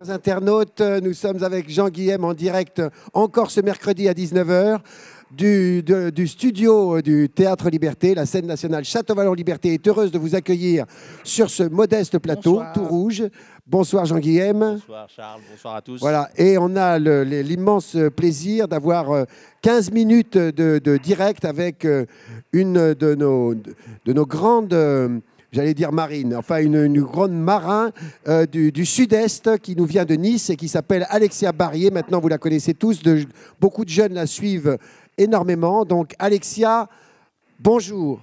Internautes, nous sommes avec Jean Guilhem en direct encore ce mercredi à 19 h du studio du Théâtre Liberté. La scène nationale Château-Vallon-Liberté est heureuse de vous accueillir sur ce modeste plateau. Bonsoir. Tout rouge. Bonsoir Jean Guilhem. Bonsoir Charles, bonsoir à tous. Voilà, et on a l'immense plaisir d'avoir 15 minutes de direct avec une de nos grandes... j'allais dire marine, enfin une grande marin du sud-est qui nous vient de Nice et qui s'appelle Alexia Barrier. Maintenant, vous la connaissez tous, beaucoup de jeunes la suivent énormément. Donc, Alexia, bonjour.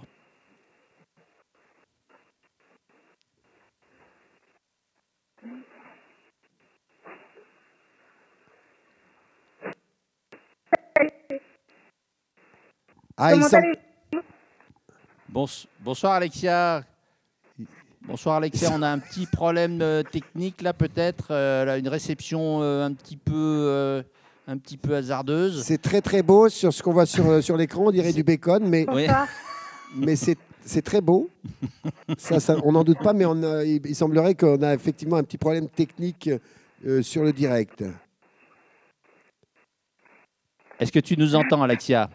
Bonsoir Alexia. Bonsoir Alexia, on a un petit problème technique là peut-être, une réception un petit peu hasardeuse. C'est très très beau sur ce qu'on voit sur l'écran, on dirait du bacon, mais, oui. Mais c'est très beau. Ça, on n'en doute pas, mais il semblerait qu'on a effectivement un petit problème technique sur le direct. Est-ce que tu nous entends Alexia?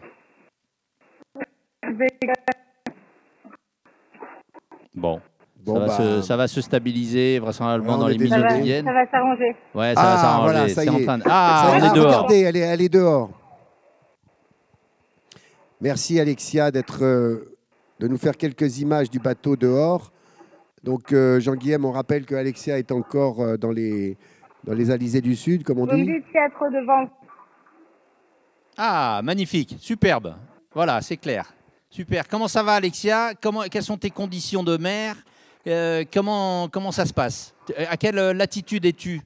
Bon. Ça va se stabiliser vraisemblablement dans les minutes qui viennent. Ça va s'arranger. Ouais, ça va s'arranger. Voilà, ça y est. On est dehors. Regardez, elle est dehors. Merci Alexia de nous faire quelques images du bateau dehors. Donc Jean Guilhem, on rappelle que Alexia est encore dans les alizés du Sud, comme on dit. Vous me dites qu'il y a trop de vent. Ah, magnifique, superbe. Voilà, c'est clair. Super. Comment ça va Alexia? Quelles sont tes conditions de mer? Comment ça se passe? À quelle latitude es-tu? Il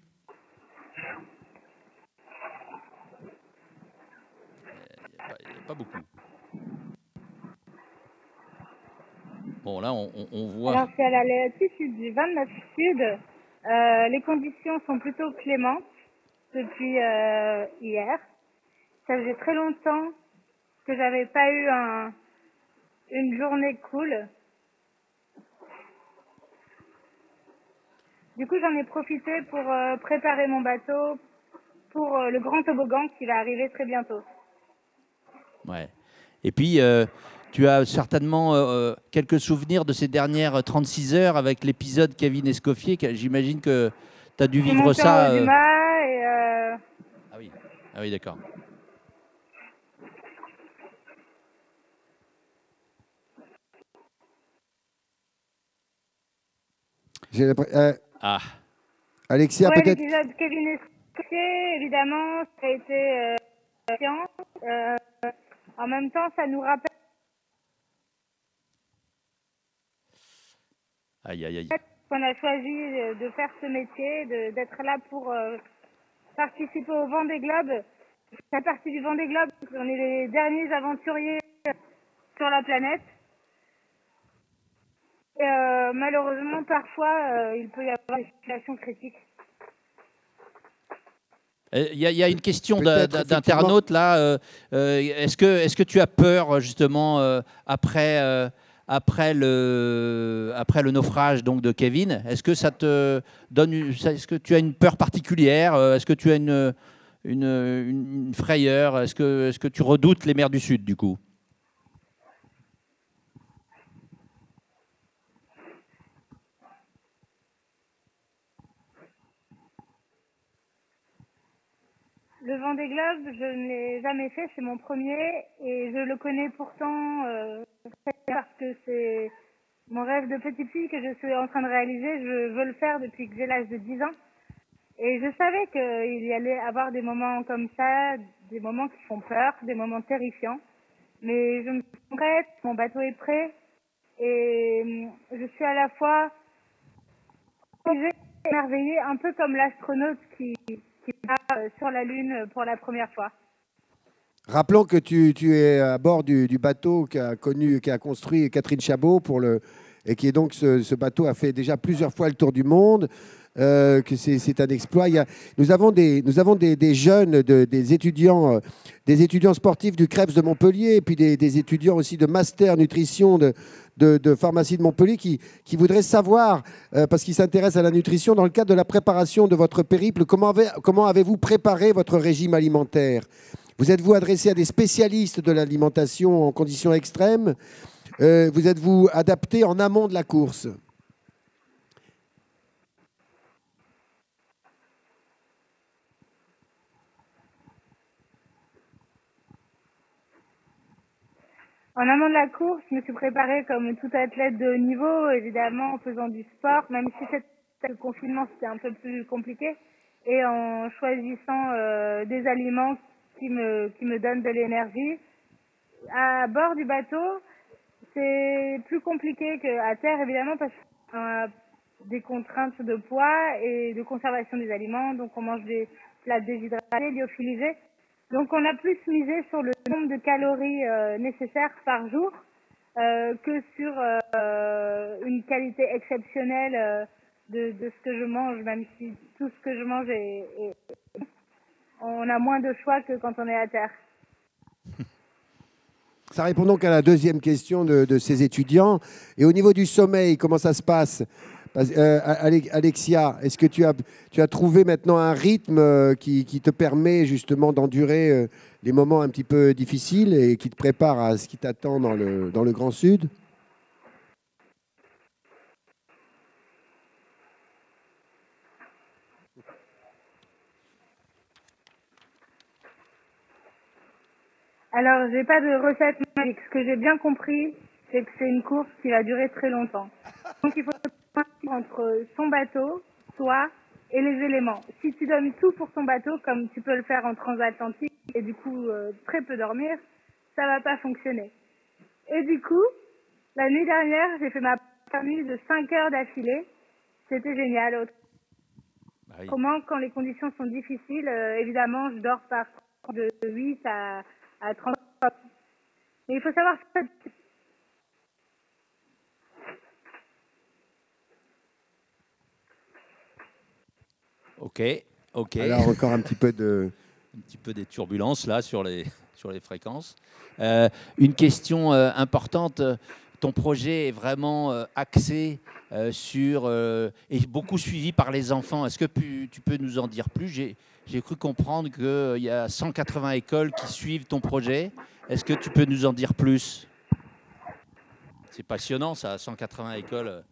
n'y a pas beaucoup. Bon, là, on voit... Alors, c'est à la latitude du 29 sud. Les conditions sont plutôt clémentes depuis hier. Ça faisait très longtemps que j'avais pas eu une journée cool. Du coup, j'en ai profité pour préparer mon bateau pour le grand toboggan qui va arriver très bientôt. Ouais. Et puis, tu as certainement quelques souvenirs de ces dernières 36 heures avec l'épisode Kevin Escoffier. J'imagine que tu as dû vivre ça. Ah oui, d'accord. Alexia, ouais, peut-être. L'épisode Kevin Escoffier, évidemment, ça a été en même temps, ça nous rappelle qu'on a choisi de faire ce métier, d'être là pour participer au Vendée Globe. La partie du Vendée Globe, on est les derniers aventuriers sur la planète. Et malheureusement, parfois, il peut y avoir des situations critiques. Il y a une question d'internaute là. Est-ce que tu as peur justement après le naufrage donc de Kevin? Est-ce que ça te donne, est-ce que tu as une peur particulière? Est-ce que tu as une frayeur? Est-ce que tu redoutes les mers du Sud du coup? Le Vendée Globe, je ne l'ai jamais fait, c'est mon premier et je le connais pourtant parce que c'est mon rêve de petite fille que je suis en train de réaliser. Je veux le faire depuis que j'ai l'âge de 10 ans et je savais qu'il y allait avoir des moments comme ça, des moments qui font peur, des moments terrifiants. Mais je me sens prête, mon bateau est prêt et je suis à la fois émerveillée, un peu comme l'astronaute qui va sur la Lune pour la première fois. Rappelons que tu es à bord du bateau qu'a construit Catherine Chabot pour et qui est donc ce bateau a fait déjà plusieurs fois le tour du monde. Que c'est un exploit. Nous avons des jeunes, des étudiants sportifs du CREPS de Montpellier, et puis des étudiants aussi de master nutrition de pharmacie de Montpellier qui voudraient savoir, parce qu'ils s'intéressent à la nutrition, dans le cadre de la préparation de votre périple, comment avez-vous préparé votre régime alimentaire? Vous êtes-vous adressé à des spécialistes de l'alimentation en conditions extrêmes? Vous êtes-vous adapté en amont de la course? En amont de la course, je me suis préparée comme tout athlète de haut niveau, évidemment en faisant du sport, même si le confinement c'était un peu plus compliqué, et en choisissant des aliments qui me donnent de l'énergie. À bord du bateau, c'est plus compliqué qu'à terre évidemment parce qu'on a des contraintes de poids et de conservation des aliments, donc on mange des plats déshydratés, lyophilisés. Donc on a plus misé sur le nombre de calories nécessaires par jour que sur une qualité exceptionnelle de ce que je mange, même si tout ce que je mange on a moins de choix que quand on est à terre. Ça répond donc à la deuxième question de ces étudiants. Et au niveau du sommeil, comment ça se passe? Alexia, est-ce que tu as trouvé maintenant un rythme qui te permet justement d'endurer les moments un petit peu difficiles et qui te prépare à ce qui t'attend dans le Grand Sud? Alors, j'ai pas de recette magique. Ce que j'ai bien compris, c'est que c'est une course qui va durer très longtemps. Donc, il faut choisir entre son bateau, toi et les éléments. Si tu donnes tout pour ton bateau, comme tu peux le faire en transatlantique, et du coup très peu dormir, ça va pas fonctionner. Et du coup, la nuit dernière, j'ai fait ma première nuit de 5 heures d'affilée. C'était génial. Bah oui. Comment, quand les conditions sont difficiles, évidemment, je dors par de 8 à 30. Mais il faut savoir ça. Ok, ok. Alors, encore un petit peu de... Un petit peu des turbulences là sur les fréquences. Une question importante. Ton projet est vraiment axé sur et beaucoup suivi par les enfants. Est-ce que tu peux nous en dire plus? J'ai cru comprendre qu'il y a 180 écoles qui suivent ton projet. Est-ce que tu peux nous en dire plus? C'est passionnant ça, 180 écoles.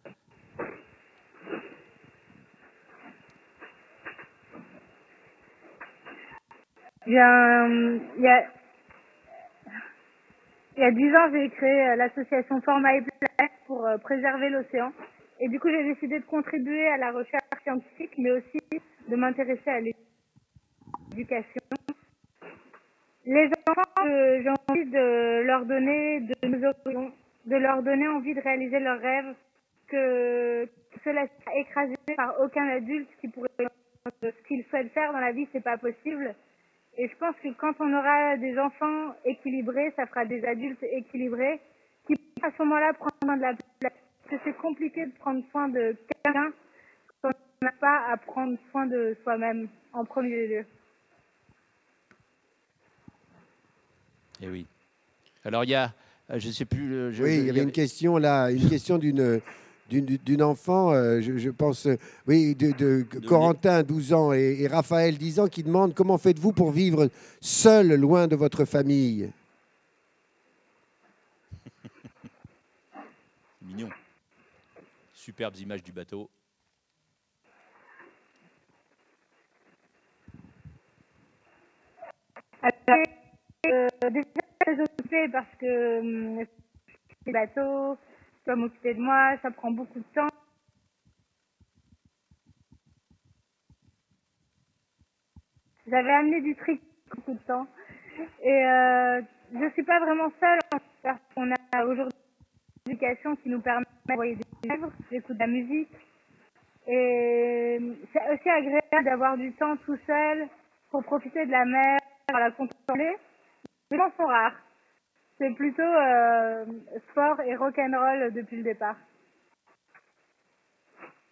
Il y a 10 ans, j'ai créé l'association Format et Planète pour préserver l'océan. Et du coup, j'ai décidé de contribuer à la recherche scientifique, mais aussi de m'intéresser à l'éducation. Les enfants, j'ai envie de leur donner de nos horizons, de leur donner envie de réaliser leurs rêves, que se laissent pas écraser par aucun adulte qui pourrait ce qu'ils souhaitent faire dans la vie, c'est pas possible. Et je pense que quand on aura des enfants équilibrés, ça fera des adultes équilibrés qui, à ce moment-là, prendre soin de la place. Parce que c'est compliqué de prendre soin de quelqu'un quand on n'a pas à prendre soin de soi-même en premier lieu. Eh oui. Alors il y a, je ne sais plus. Oui, il y avait une question là, une question d'une enfant, je pense, oui, de Corentin, 12 ans, et Raphaël, 10 ans, qui demande comment faites-vous pour vivre seul, loin de votre famille? Mignon. Superbes images du bateau. Déjà très occupée parce que les bateaux, je dois m'occuper de moi, ça prend beaucoup de temps. J'avais amené du tricot beaucoup de temps. Et je suis pas vraiment seule parce qu'on a aujourd'hui une éducation qui nous permet d'envoyer des livres, j'écoute de la musique. Et c'est aussi agréable d'avoir du temps tout seul pour profiter de la mer, la contempler. Les gens sont rares. C'est plutôt sport et rock'n'roll depuis le départ.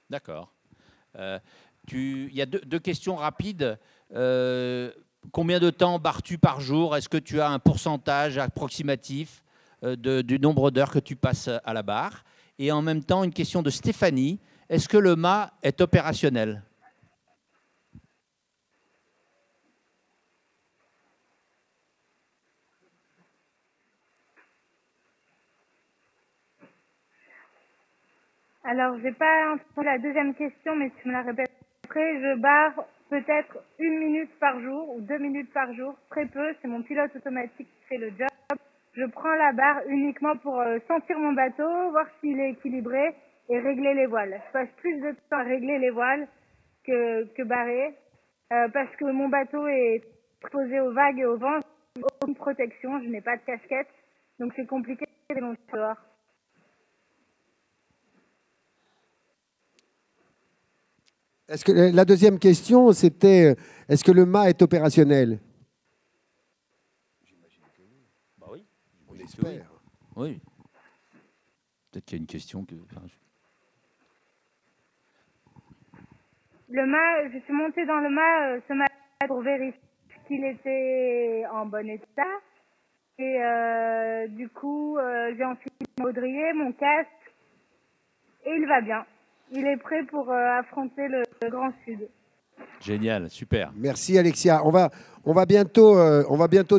D'accord. Il y a deux questions rapides. Combien de temps barres-tu par jour? Est-ce que tu as un pourcentage approximatif du nombre d'heures que tu passes à la barre? Et en même temps, une question de Stéphanie. Est-ce que le mât est opérationnel? Alors, j'ai pas entendu la deuxième question, mais tu me la répètes après. Je barre peut-être 1 minute par jour ou 2 minutes par jour, très peu. C'est mon pilote automatique qui fait le job. Je prends la barre uniquement pour sentir mon bateau, voir s'il est équilibré et régler les voiles. Je passe plus de temps à régler les voiles que barrer, parce que mon bateau est exposé aux vagues et au vent. Aucune protection, je n'ai pas de casquette, donc c'est compliqué de monter dehors. Est-ce que la deuxième question, c'était est-ce que le mât est opérationnel? Bah oui. On espère. Oui. Peut-être qu'il y a une question que. Le mât, je suis montée dans le mât ce matin pour vérifier qu'il était en bon état. Et du coup, j'ai enfilé mon baudrier, mon casque, et il va bien. Il est prêt pour affronter le Grand Sud. Génial, super. Merci Alexia. On va bientôt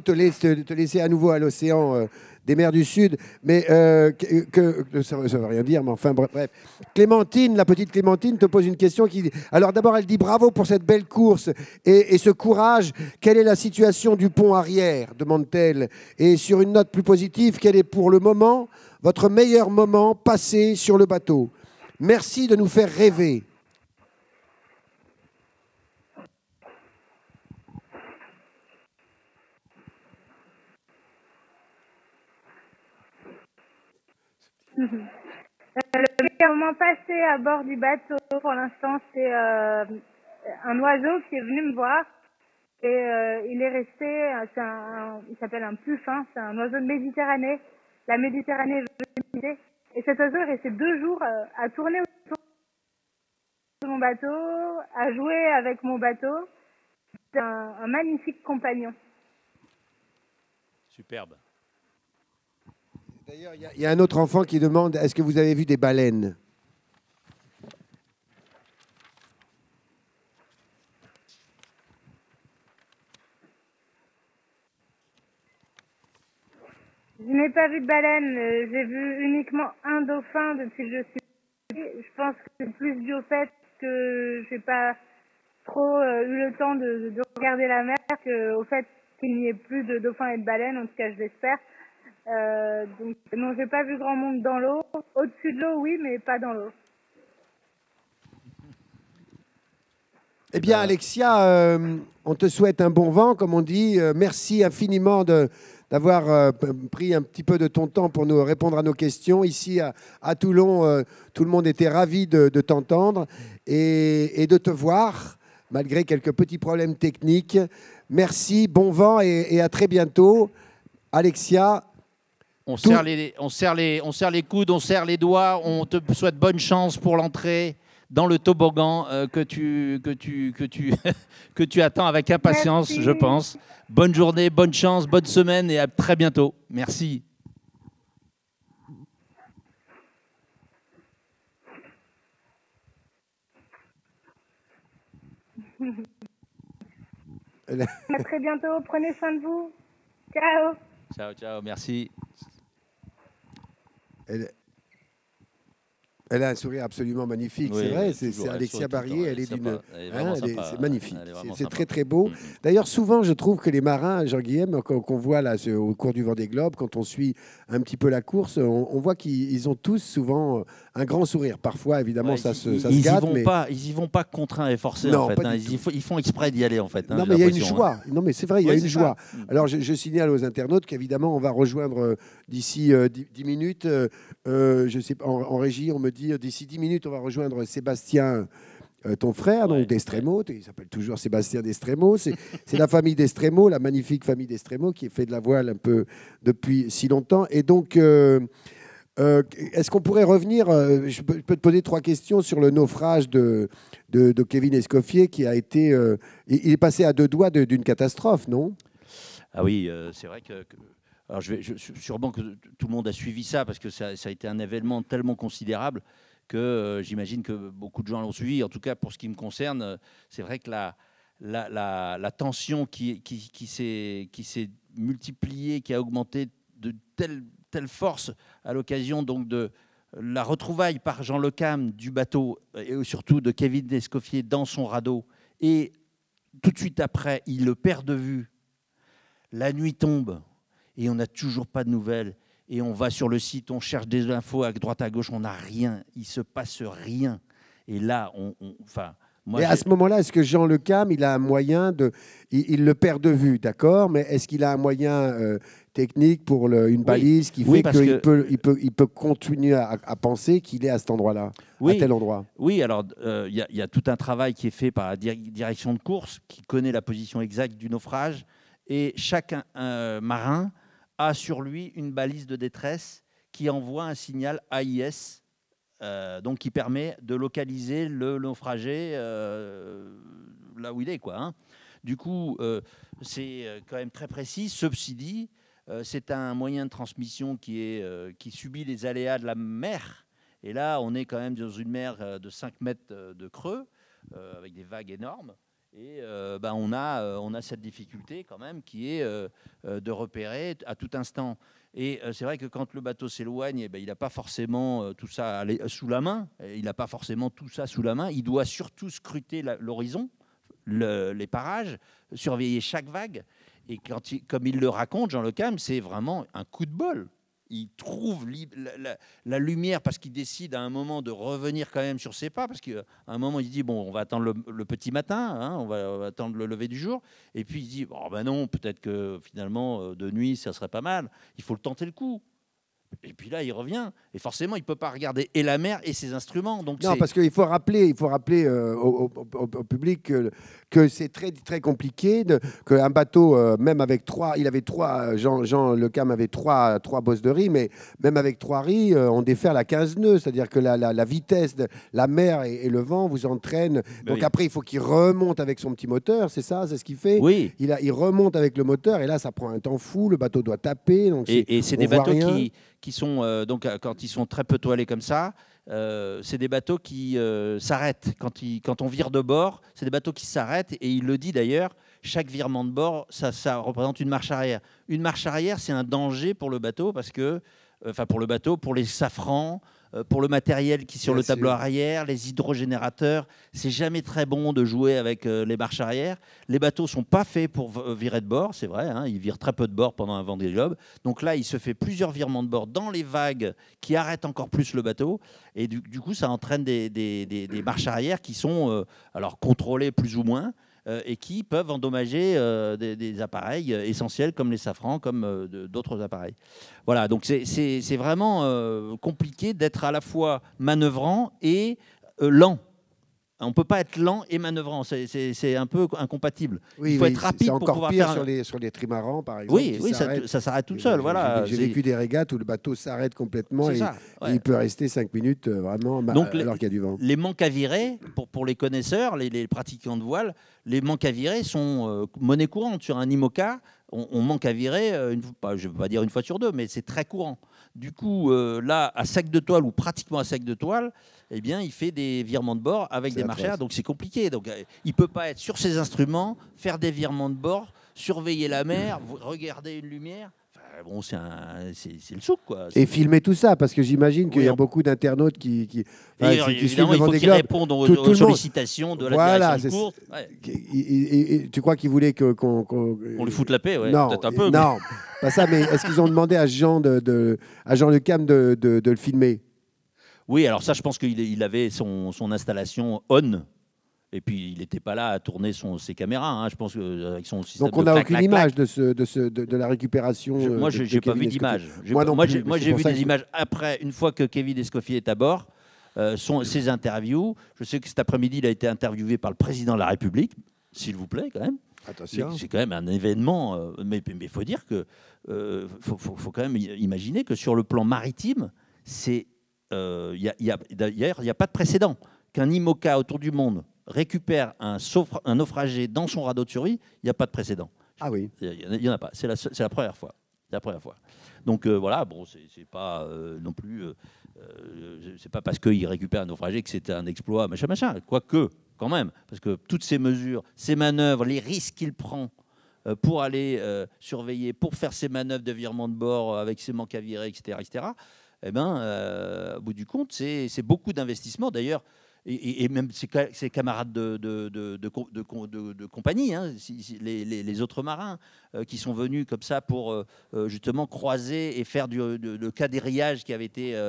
te laisser à nouveau à l'océan des mers du Sud. Mais ça ne veut rien dire, mais enfin bref. Clémentine, la petite Clémentine, te pose une question qui. Alors d'abord, elle dit bravo pour cette belle course et ce courage. Quelle est la situation du pont arrière, demande-t-elle. Et sur une note plus positive, quel est pour le moment votre meilleur moment passé sur le bateau? Merci de nous faire rêver. Le meilleur moment passé à bord du bateau, pour l'instant, c'est un oiseau qui est venu me voir. Et il est resté, il s'appelle un puffin, c'est un oiseau de Méditerranée. La Méditerranée est venue. Et cet oiseau est resté 2 jours à tourner autour de mon bateau, à jouer avec mon bateau. C'est un magnifique compagnon. Superbe. D'ailleurs, il y a un autre enfant qui demande est-ce que vous avez vu des baleines? Je n'ai pas vu de baleine, j'ai vu uniquement un dauphin depuis que je suis ici. Je pense que c'est plus dû au fait que j'ai pas trop eu le temps de regarder la mer qu'au fait qu'il n'y ait plus de dauphins et de baleines, en tout cas je l'espère. Donc non, j'ai pas vu grand monde dans l'eau. Au-dessus de l'eau, oui, mais pas dans l'eau. Eh bien, Alexia, on te souhaite un bon vent, comme on dit. Merci infiniment d'avoir pris un petit peu de ton temps pour nous répondre à nos questions. Ici, à Toulon, tout le monde était ravi de t'entendre et de te voir, malgré quelques petits problèmes techniques. Merci, bon vent et à très bientôt. Alexia. On serre les coudes, on serre les doigts. On te souhaite bonne chance pour l'entrée dans le toboggan que tu attends avec impatience, Merci. je pense. Bonne journée, bonne chance, bonne semaine et à très bientôt. Merci. À très bientôt, prenez soin de vous. Ciao. Ciao, ciao, merci. Elle a un sourire absolument magnifique, Oui, c'est vrai. oui, C'est toujours, Alexia Barrier, elle est d'une. C'est magnifique. C'est C'est très très beau. D'ailleurs, souvent, je trouve que les marins, Jean-Guillaume, qu'on voit là au cours du Vendée Globe, quand on suit un petit peu la course, on voit qu'ils ont tous souvent un grand sourire. Parfois, évidemment, Ouais, ça se ils gâte. y vont pas contraints et forcés Non, en fait. pas Hein. du tout. Ils font exprès d'y aller en fait. Hein, Non, j'ai mais il y a une l'impression, joie. Non, mais c'est vrai, il y a Oui, une c'est joie. ça. Alors, je signale aux internautes qu'évidemment, on va rejoindre d'ici 10 minutes, je sais pas, en régie, on me dit d'ici 10 minutes, on va rejoindre Sébastien, ton frère, Ouais, donc d'Estremo. Il s'appelle toujours Sébastien d'Estremo. C'est la famille d'Estremo, la magnifique famille d'Estremo qui fait de la voile un peu depuis si longtemps. Et donc, Est-ce qu'on pourrait revenir, je peux te poser 3 questions sur le naufrage de Kevin Escoffier qui a été... il est passé à 2 doigts d'une catastrophe, non? Ah oui, c'est vrai que alors sûrement que tout le monde a suivi ça parce que ça a été un événement tellement considérable que j'imagine que beaucoup de gens l'ont suivi. En tout cas, pour ce qui me concerne, c'est vrai que la tension qui s'est multipliée, qui a augmenté de telle force à l'occasion donc de la retrouvaille par Jean Le Cam du bateau et surtout de Kevin Escoffier dans son radeau. Et tout de suite après, il le perd de vue. La nuit tombe et on n'a toujours pas de nouvelles. Et on va sur le site, on cherche des infos à droite à gauche, on n'a rien. Il se passe rien. Et là, et à ce moment-là, est-ce que Jean Le Cam, il a un moyen de... Il le perd de vue, d'accord, mais est-ce qu'il a un moyen technique pour une balise qui fait qu'il peut continuer à penser qu'il est à cet endroit-là, à tel endroit? Oui, alors il y a tout un travail qui est fait par la direction de course qui connaît la position exacte du naufrage et chaque marin a sur lui une balise de détresse qui envoie un signal AIS, donc qui permet de localiser le naufragé là où il est, quoi, hein. Du coup, c'est quand même très précis. Ceci dit, c'est un moyen de transmission qui subit les aléas de la mer. Et là, on est quand même dans une mer de 5 mètres de creux, avec des vagues énormes. Et on a cette difficulté quand même qui est de repérer à tout instant. Et c'est vrai que quand le bateau s'éloigne, il n'a pas forcément tout ça sous la main. Il n'a pas forcément tout ça sous la main. Il doit surtout scruter l'horizon, les parages, surveiller chaque vague. Et comme il le raconte, Jean Le Cam, c'est vraiment un coup de bol. Il trouve la lumière parce qu'il décide à un moment de revenir quand même sur ses pas, parce qu'à un moment il se dit bon, on va attendre le petit matin, hein, on va attendre le lever du jour, et puis il se dit oh, ben non, peut-être que finalement de nuit ça serait pas mal, il faut le tenter le coup. Et puis là, il revient. Et forcément, il ne peut pas regarder et la mer et ses instruments. Donc non, parce qu'il faut rappeler au public que c'est très, très compliqué, qu'un bateau, même avec 3, il avait 3, Jean Le Cam avait 3 bosses de riz, mais même avec 3 riz, on déferle à 15 nœuds. C'est-à-dire que la vitesse de la mer et le vent vous entraînent. Donc après, il faut qu'il remonte avec son petit moteur, c'est ça? C'est ce qu'il fait? Oui. Il remonte avec le moteur, et là, ça prend un temps fou. Le bateau doit taper. Donc et c'est des bateaux qui sont, donc, quand ils sont très peu toilés comme ça, c'est des bateaux qui s'arrêtent. Quand on vire de bord, c'est des bateaux qui s'arrêtent. Et il le dit d'ailleurs, chaque virement de bord, ça représente une marche arrière. Une marche arrière, c'est un danger pour le bateau, parce que, pour les safrans, pour le matériel qui est sur le tableau arrière, les hydrogénérateurs. C'est jamais très bon de jouer avec les marches arrière. Les bateaux ne sont pas faits pour virer de bord, c'est vrai, hein, ils virent très peu de bord pendant un Vendée Globe. Donc là, il se fait plusieurs virements de bord dans les vagues qui arrêtent encore plus le bateau. Et du coup, ça entraîne des marches arrière qui sont alors contrôlées plus ou moins, et qui peuvent endommager des appareils essentiels comme les safrans, comme d'autres appareils. Voilà, donc c'est vraiment compliqué d'être à la fois manœuvrant et lent. On ne peut pas être lent et manœuvrant, c'est un peu incompatible. Oui, il faut être rapide pour pouvoir faire... sur les trimarans, par exemple. Oui, ça s'arrête tout seul. Voilà. J'ai vécu des régates où le bateau s'arrête complètement et il peut rester 5 minutes vraiment alors qu'il y a du vent. Les manques à virer, pour les connaisseurs, les pratiquants de voile, les manques à virer sont monnaie courante. Sur un IMOCA, on manque à virer, je ne veux pas dire une fois sur 2, mais c'est très courant. Du coup, là, à sac de toile ou pratiquement à sac de toile, eh bien, il fait des virements de bord avec des marches arrière, donc c'est compliqué. Donc, il ne peut pas être sur ses instruments, faire des virements de bord, surveiller la mer, regarder une lumière. Enfin, bon, c'est le souk, quoi. Et filmer tout ça, parce que j'imagine qu'il y a beaucoup d'internautes qui évidemment, il faut qu'ils répondent aux sollicitations de la direction de course. Ouais. Tu crois qu'ils voulaient qu'on lui foute la paix, ouais, non, peut-être un peu. Non, pas ça, mais est-ce qu'ils ont demandé à Jean Le Cam de le filmer? Oui, alors ça, je pense qu'il avait son installation on, et puis il n'était pas là à tourner ses caméras. Hein. Je pense qu'avec son système. Donc on n'a aucune image de la récupération. Moi, je n'ai pas vu d'image. Moi, j'ai vu des images après, une fois que Kevin Escoffier est à bord, ses interviews. Je sais que cet après-midi, il a été interviewé par le président de la République, s'il vous plaît, quand même. Attention. C'est quand même un événement, mais il faut dire que faut quand même imaginer que sur le plan maritime, D'ailleurs, il n'y a pas de précédent. Qu'un IMOCA autour du monde récupère un naufragé dans son radeau de survie, il n'y a pas de précédent. Ah oui. Il n'y en a pas. C'est la première fois. C'est la première fois. Donc voilà, bon, c'est pas non plus, c'est pas parce qu'il récupère un naufragé que c'est un exploit, machin. Quoique, quand même, parce que toutes ces mesures, ces manœuvres, les risques qu'il prend pour aller surveiller, pour faire ses manœuvres de virement de bord avec ses manques à virer, etc. Eh ben, au bout du compte, c'est beaucoup d'investissement. D'ailleurs, et même ses camarades de compagnie, hein, les autres marins qui sont venus comme ça pour justement croiser et faire le quadrillage qui avait été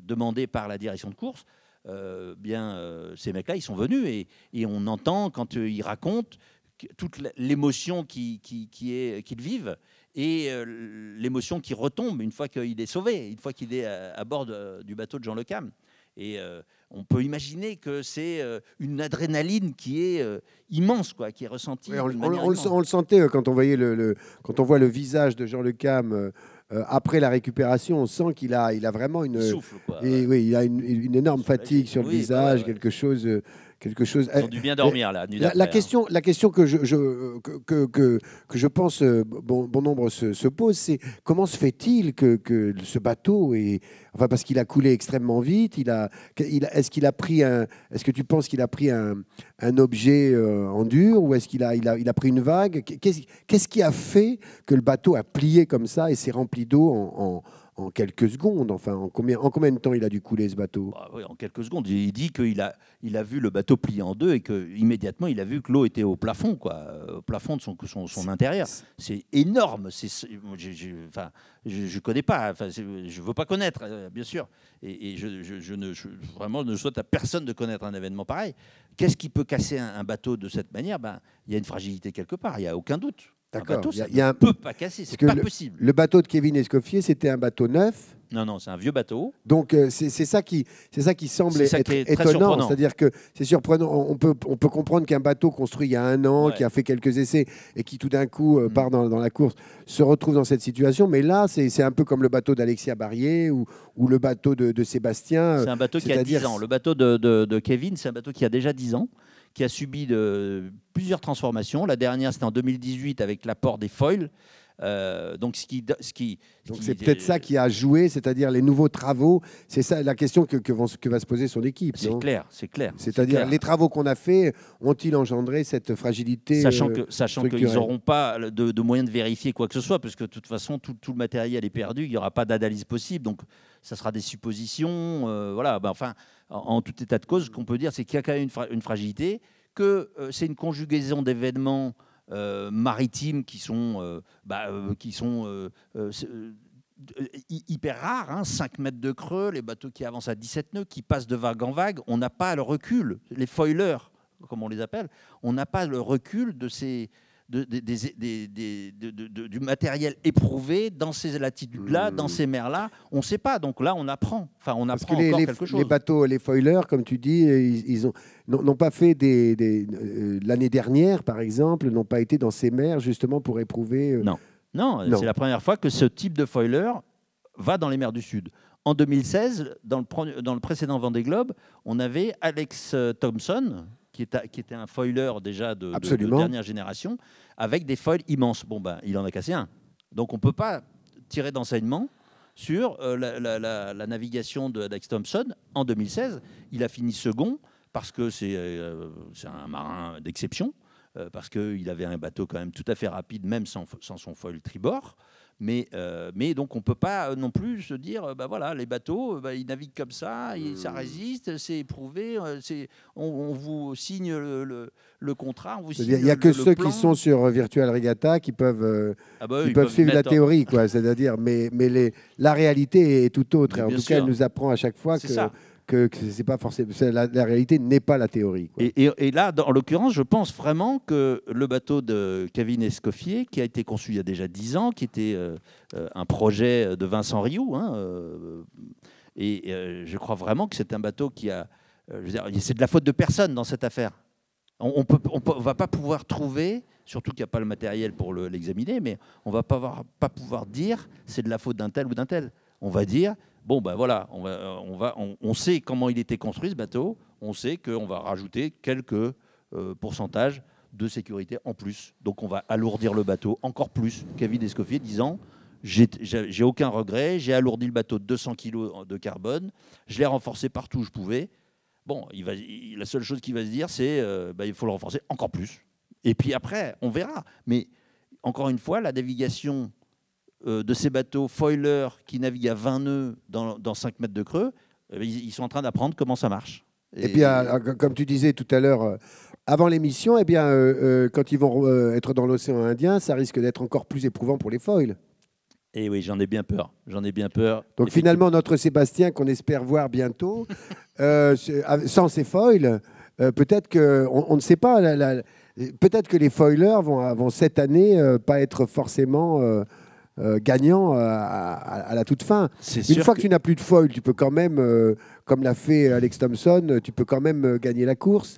demandé par la direction de course, ces mecs-là, ils sont venus et on entend quand ils racontent toute l'émotion qu'ils vivent et l'émotion qui retombe une fois qu'il est sauvé, une fois qu'il est à bord du bateau de Jean Le Cam. Et on peut imaginer que c'est une adrénaline qui est immense, quoi, qui est ressentie. Oui, on le sentait quand on voyait quand on voit le visage de Jean Le Cam après la récupération, on sent qu'il a vraiment une. Il souffle, quoi. Oui, il a une énorme fatigue sur le visage, ouais. quelque chose. Ils ont dû bien dormir là. La question que je pense bon nombre se pose, c'est comment se fait-il que ce bateau enfin parce qu'il a coulé extrêmement vite, est-ce que tu penses qu'il a pris un objet en dur ou est-ce qu'il a pris une vague? Qu'est-ce qui a fait que le bateau a plié comme ça et s'est rempli d'eau en quelques secondes? Enfin, en combien de temps il a dû couler ce bateau? Oui, en quelques secondes. Il dit qu'il a vu le bateau plier en deux et qu'immédiatement il a vu que l'eau était au plafond, quoi, au plafond de son intérieur. C'est énorme. Je connais pas. Enfin, je veux pas connaître, bien sûr. Et je vraiment ne souhaite à personne de connaître un événement pareil. Qu'est-ce qui peut casser un bateau de cette manière? Il y a une fragilité quelque part. Il y a aucun doute. D'accord. Un bateau, ça ne peut pas casser, c'est pas possible. Le bateau de Kevin Escoffier, c'était un bateau neuf. Non, c'est un vieux bateau. Donc c'est ça qui semble être étonnant. C'est-à-dire que c'est surprenant. On peut comprendre qu'un bateau construit il y a 1 an, qui a fait quelques essais et qui tout d'un coup part dans la course, se retrouve dans cette situation. Mais là, c'est un peu comme le bateau d'Alexia Barrier ou le bateau de Sébastien. C'est un bateau qui a 10 ans. Le bateau de Kevin, c'est un bateau qui a déjà 10 ans, qui a subi plusieurs transformations. La dernière, c'était en 2018 avec l'apport des foils. Donc c'est peut-être ça qui a joué, c'est-à-dire les nouveaux travaux. C'est ça la question que va se poser son équipe. C'est clair. C'est-à-dire les travaux qu'on a faits ont-ils engendré cette fragilité? Sachant qu'ils n'auront pas de moyens de vérifier quoi que ce soit, parce que de toute façon tout le matériel est perdu, il n'y aura pas d'analyse possible, donc ça sera des suppositions. Voilà. Enfin, en tout état de cause, ce qu'on peut dire, c'est qu'il y a quand même une fragilité, que c'est une conjugaison d'événements maritimes qui sont hyper rares, hein, 5 mètres de creux, les bateaux qui avancent à 17 nœuds, qui passent de vague en vague. On n'a pas le recul, les foilers, comme on les appelle, on n'a pas le recul de ces... du matériel éprouvé dans ces latitudes-là, dans ces mers-là. On ne sait pas. Donc là, on apprend. Enfin, on apprend encore quelque chose. Les bateaux, les foilers, comme tu dis, ils n'ont pas fait l'année dernière, par exemple, n'ont pas été dans ces mers justement pour éprouver. Non, c'est la première fois que ce type de foiler va dans les mers du Sud. En 2016, dans le précédent Vendée Globe, on avait Alex Thompson, qui était un foiler déjà de dernière génération, avec des foils immenses. Il en a cassé un. Donc on ne peut pas tirer d'enseignement sur la navigation d'Alex Thompson. En 2016, il a fini second parce que c'est un marin d'exception, parce qu'il avait un bateau quand même tout à fait rapide, même sans son foil tribord. Mais donc on ne peut pas non plus se dire, voilà, les bateaux, ils naviguent comme ça, ça résiste, c'est éprouvé, on vous signe le contrat, on vous signe. Il n'y a que ceux qui sont sur Virtual Regatta qui peuvent suivre la théorie, quoi. C'est-à-dire, mais la réalité est tout autre. En tout cas, elle nous apprend à chaque fois que c'est pas forcément la réalité n'est pas la théorie, quoi. Et là, en l'occurrence, je pense vraiment que le bateau de Kevin Escoffier, qui a été conçu il y a déjà 10 ans, qui était un projet de Vincent Rioux, je crois vraiment que c'est un bateau qui a... c'est de la faute de personne dans cette affaire. On va pas pouvoir trouver, surtout qu'il n'y a pas le matériel pour l'examiner, mais on va pas pouvoir dire c'est de la faute d'un tel ou d'un tel. on va dire, bon, ben voilà, on sait comment il était construit ce bateau, on sait qu'on va rajouter quelques pourcentages de sécurité en plus. Donc on va alourdir le bateau encore plus. Kevin Escoffier disant, j'ai aucun regret, j'ai alourdi le bateau de 200 kg de carbone, je l'ai renforcé partout où je pouvais. Bon, la seule chose qu'il va se dire, c'est il faut le renforcer encore plus. Et puis après, on verra. Mais encore une fois, la navigation de ces bateaux foilers qui naviguent à 20 nœuds dans 5 mètres de creux, ils sont en train d'apprendre comment ça marche. Et puis, comme tu disais tout à l'heure, avant l'émission, eh bien, quand ils vont être dans l'océan Indien, ça risque d'être encore plus éprouvant pour les foils. Et oui, j'en ai bien peur. J'en ai bien peur. Donc finalement, notre Sébastien, qu'on espère voir bientôt, sans ses foils, peut-être que, on ne sait pas, peut-être que les foilers vont cette année pas être forcément gagnants à la toute fin. Une fois que tu n'as plus de foils, tu peux quand même, comme l'a fait Alex Thompson, tu peux quand même gagner la course.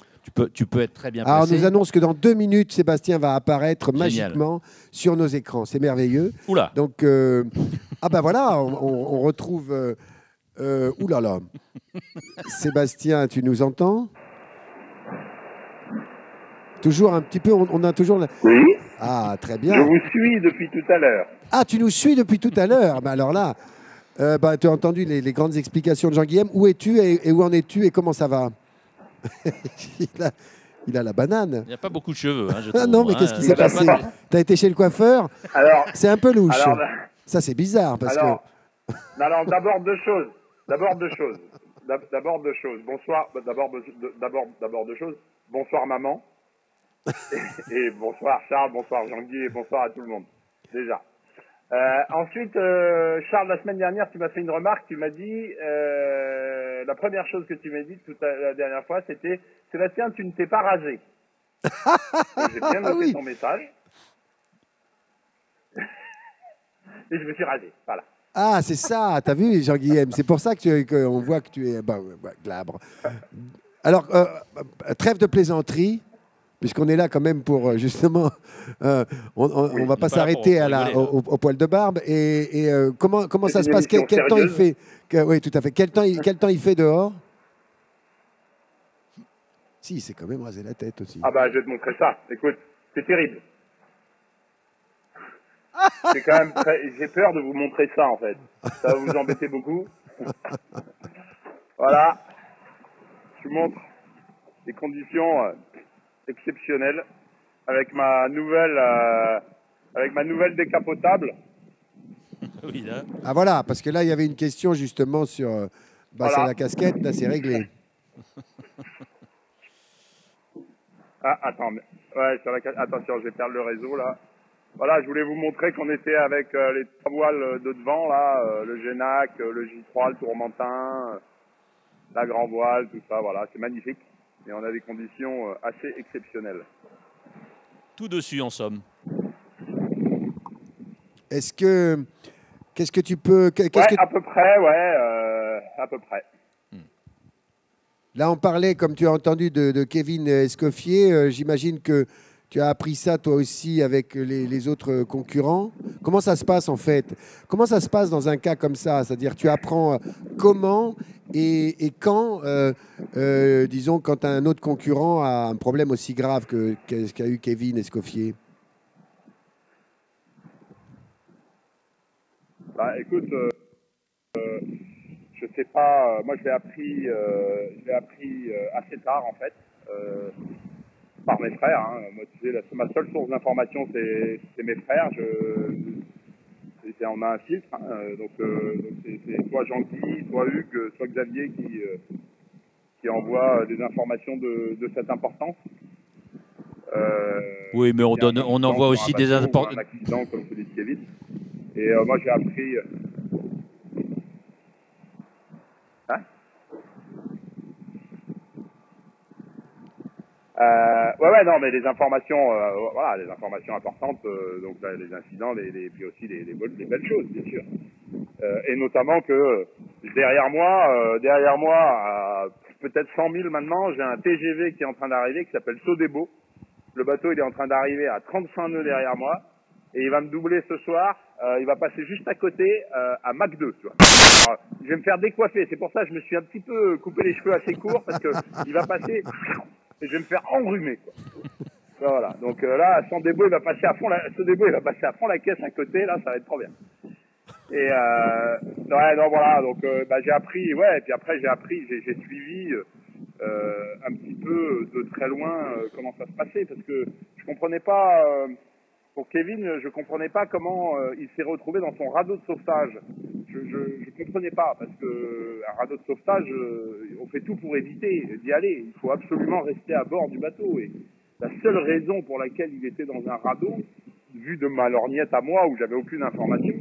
Tu peux être très bien placé. Alors, on nous annonce que dans 2 minutes, Sébastien va apparaître magiquement sur nos écrans. C'est merveilleux. Oula. Donc, voilà, on retrouve... oulala. Sébastien, tu nous entends? Toujours un petit peu, on a toujours... Oui. Ah, très bien. Je vous suis depuis tout à l'heure. Ah, tu nous suis depuis tout à l'heure. Alors là, tu as entendu les grandes explications de Jean-Guillaume. Où es-tu et où en es-tu et comment ça va? il a la banane. Il n'y a pas beaucoup de cheveux. Hein, ah non, mais qu'est-ce qui s'est passé? Tu as été chez le coiffeur? C'est un peu louche. Ça, c'est bizarre. Non, d'abord deux choses. D'abord deux choses. Bonsoir. D'abord deux choses. Bonsoir, maman. et bonsoir, Charles. Bonsoir, Jean-Guy. Et bonsoir à tout le monde. Déjà. Ensuite, Charles, la semaine dernière, tu m'as fait une remarque. Tu m'as dit, la première chose que tu m'as dit la dernière fois, c'était Sébastien, tu ne t'es pas rasé. J'ai bien noté ton message. Et je me suis rasé. Voilà. Ah, c'est ça. T'as vu, Jean-Guillaume? C'est pour ça qu'on voit que tu es glabre. Alors, trêve de plaisanterie. Puisqu'on est là quand même pour justement, on ne va pas s'arrêter au poil de barbe. Et comment ça se passe? Quel temps il fait? Oui, tout à fait. Quel temps il fait dehors? Si, il s'est quand même rasé la tête aussi. Ah bah, je vais te montrer ça. Écoute, c'est terrible. C'est quand même j'ai peur de vous montrer ça, en fait. Ça va vous embêter beaucoup. Voilà. Je vous montre les conditions... exceptionnel avec ma nouvelle décapotable. Oui, là. Ah voilà, parce que là il y avait une question justement sur sur la casquette, là c'est réglé. Ah attends, ouais, attention, je vais perdre le réseau là. Voilà, je voulais vous montrer qu'on était avec les 3 voiles de devant là, le Génac, le J3, le Tourmentin, la grand voile, tout ça, voilà, c'est magnifique. Et on a des conditions assez exceptionnelles. Tout dessus, en somme. Qu'est-ce que tu peux... à peu près, à peu près. Là, on parlait, comme tu as entendu, de Kevin Escoffier. J'imagine que tu as appris ça toi aussi avec les autres concurrents. Comment ça se passe en fait? Comment ça se passe dans un cas comme ça? C'est-à-dire, tu apprends comment et quand, disons, quand un autre concurrent a un problème aussi grave qu'a eu Kevin Escoffier? Bah, écoute, je sais pas. Moi, je l'ai appris assez tard en fait. Par mes frères. Hein. Moi, tu sais, ma seule source d'information, c'est mes frères. On a un filtre. Hein. Donc c'est soit Jean-Guy, soit Hugues, soit Xavier qui envoie des informations de cette importance. Oui, mais on envoie aussi des informations. Un accident comme celui de Kevin. Et moi, j'ai appris... non, mais les informations, les informations importantes, donc là, les incidents, puis aussi les belles choses, bien sûr. Et notamment que derrière moi, peut-être 100 000 maintenant, j'ai un TGV qui est en train d'arriver, qui s'appelle Sodebo. Le bateau, il est en train d'arriver à 35 nœuds derrière moi, et il va me doubler ce soir il va passer juste à côté à Mac 2, tu vois. Alors, je vais me faire décoiffer, c'est pour ça que je me suis un petit peu coupé les cheveux assez courts parce que il va passer et je vais me faire enrhumer, quoi. Voilà, donc là, son débo, il va passer à fond la caisse à côté, là, ça va être trop bien. Et ouais, non, voilà, donc bah, j'ai appris, ouais, et puis après j'ai suivi un petit peu de très loin comment ça se passait, parce que je comprenais pas, pour Kevin, je comprenais pas comment il s'est retrouvé dans son radeau de sauvetage. Je comprenais pas, parce que un radeau de sauvetage, on fait tout pour éviter d'y aller. Il faut absolument rester à bord du bateau. Et la seule raison pour laquelle il était dans un radeau, vu de ma lorgnette à moi, où j'avais aucune information,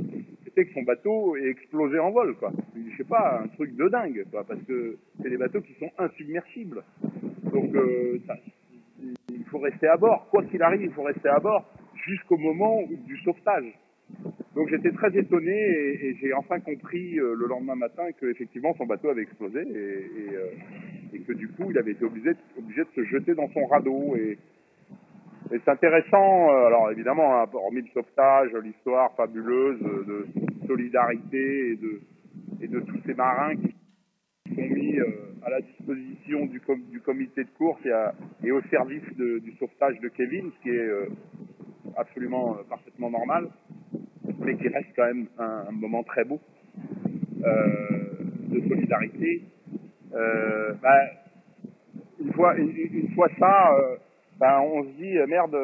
c'était que son bateau est explosé en vol, quoi. Je sais pas, un truc de dingue, quoi, parce que c'est des bateaux qui sont insubmersibles. Donc, il faut rester à bord. Quoi qu'il arrive, il faut rester à bord jusqu'au moment du sauvetage. Donc j'étais très étonné et j'ai enfin compris le lendemain matin que effectivement son bateau avait explosé et que du coup il avait été obligé de se jeter dans son radeau. Et c'est intéressant, alors évidemment, hein, hormis le sauvetage, l'histoire fabuleuse de solidarité et de tous ces marins qui sont mis à la disposition du comité de course et au service du sauvetage de Kevin, ce qui est absolument parfaitement normal, mais qui reste quand même un moment très beau de solidarité. Bah, une fois ça, bah, on se dit merde,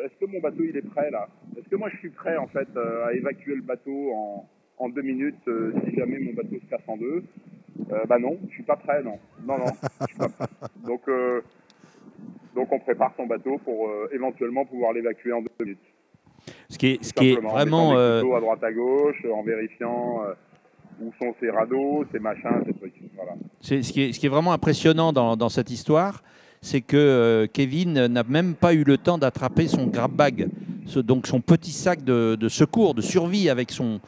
est-ce que mon bateau il est prêt là? Est-ce que moi je suis prêt en fait à évacuer le bateau en 2 minutes si jamais mon bateau se casse en deux? Bah non, je suis pas prêt, non, je suis pas prêt. Donc on prépare son bateau pour éventuellement pouvoir l'évacuer en 2 minutes. Ce qui est vraiment à droite à gauche, en vérifiant où sont ces radeaux, ces machins, ces trucs. Voilà. ce qui est vraiment impressionnant dans cette histoire, c'est que Kevin n'a même pas eu le temps d'attraper son grab bag, donc son petit sac de secours, de survie avec son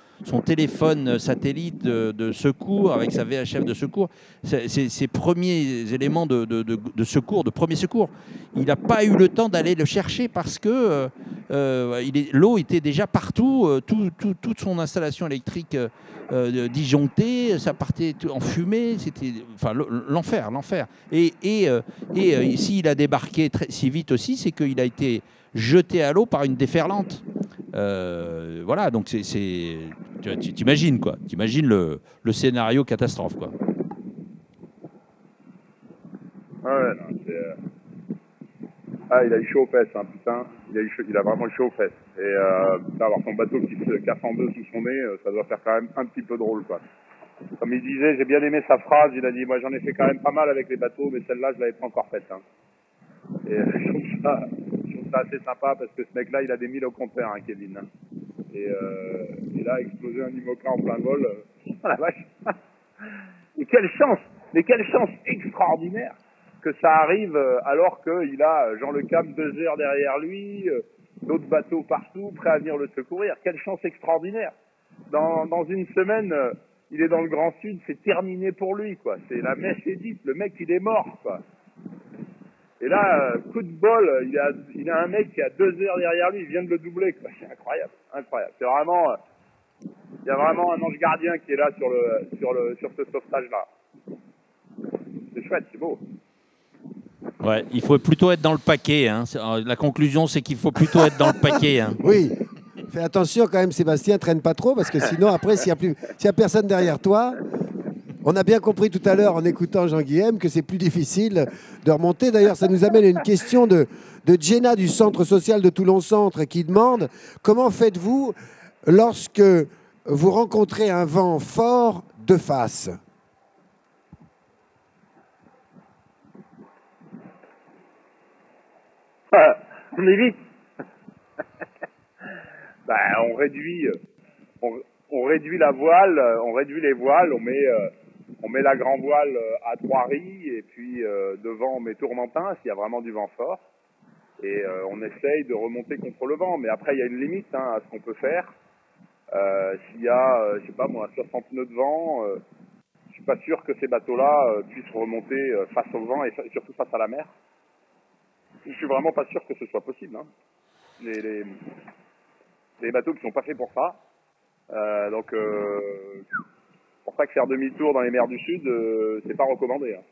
téléphone satellite de secours, avec sa VHF de secours, ses premiers éléments de secours, de premier secours. Il n'a pas eu le temps d'aller le chercher parce que l'eau était déjà partout, toute son installation électrique disjonctée, ça partait en fumée, c'était enfin, l'enfer. Et s'il a débarqué si vite aussi, c'est qu'il a été jeté à l'eau par une déferlante. Voilà, donc tu t'imagines quoi, t'imagines le scénario catastrophe quoi. Ouais, non, il a eu chaud aux fesses, hein, putain. Il a vraiment eu chaud aux fesses. Et avoir son bateau qui se casse en deux sous son nez, ça doit faire quand même un petit peu drôle, quoi. Comme il disait, j'ai bien aimé sa phrase, il a dit, moi j'en ai fait quand même pas mal avec les bateaux, mais celle-là, je l'avais pas encore faite. Hein. Et je trouve ça assez sympa parce que ce mec-là, il a des 1000 au compteur, hein, Kevin. Hein. Et là, exploser un IMOCA en plein vol, oh la vache. Mais quelle chance extraordinaire que ça arrive alors qu'il a Jean Le Cam 2 heures derrière lui, d'autres bateaux partout, prêts à venir le secourir. Quelle chance extraordinaire. Dans une semaine, il est dans le Grand Sud, c'est terminé pour lui, quoi. C'est la messe est dite, le mec, il est mort, quoi. Et là, coup de bol, il a un mec qui a 2 heures derrière lui, il vient de le doubler, quoi. C'est incroyable. C'est vraiment, il y a vraiment un ange gardien qui est là sur ce sauvetage-là. C'est chouette, c'est beau. Ouais, il faut plutôt être dans le paquet. Hein. La conclusion, c'est qu'il faut plutôt être dans le paquet. Hein. Oui. Fais attention quand même, Sébastien, traîne pas trop, parce que sinon, après, s'il y a personne derrière toi, on a bien compris tout à l'heure en écoutant Jean-Guilhem que c'est plus difficile de remonter. D'ailleurs, ça nous amène à une question de Jenna du Centre social de Toulon-Centre qui demande comment faites-vous lorsque vous rencontrez un vent fort de face? On évite. Ben, on réduit la voile, on réduit les voiles, on met la grand voile à 3 ris et puis devant on met tourmentin s'il y a vraiment du vent fort et on essaye de remonter contre le vent. Mais après il y a une limite à ce qu'on peut faire. S'il y a, je sais pas moi, 60 nœuds de vent, je suis pas sûr que ces bateaux-là puissent remonter face au vent et surtout face à la mer. Je suis vraiment pas sûr que ce soit possible. Hein. Les bateaux qui sont pas faits pour ça, Donc, c'est pour ça que faire demi-tour dans les mers du Sud, c'est pas recommandé. Hein.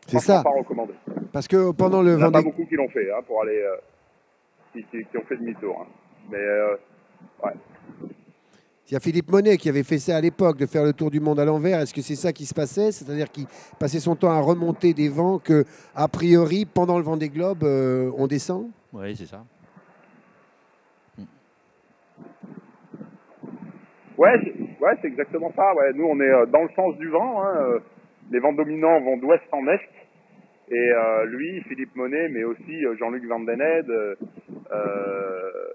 C'est ça. Pas recommandé. Parce que pendant le Il n'y en a pas Vendée... beaucoup qui l'ont fait, hein, pour aller, qui ont fait demi-tour. Hein. Mais ouais. Il y a Philippe Monet qui avait fait ça à l'époque, de faire le tour du monde à l'envers. Est-ce que c'est ça qui se passait? C'est-à-dire qu'il passait son temps à remonter des vents que, a priori, pendant le Vendée Globe, on descend? Oui, c'est ça. Ouais, c'est exactement ça. Ouais. Nous, on est dans le sens du vent. Hein. Les vents dominants vont d'ouest en est. Et lui, Philippe Monet, mais aussi Jean-Luc Van Den Heede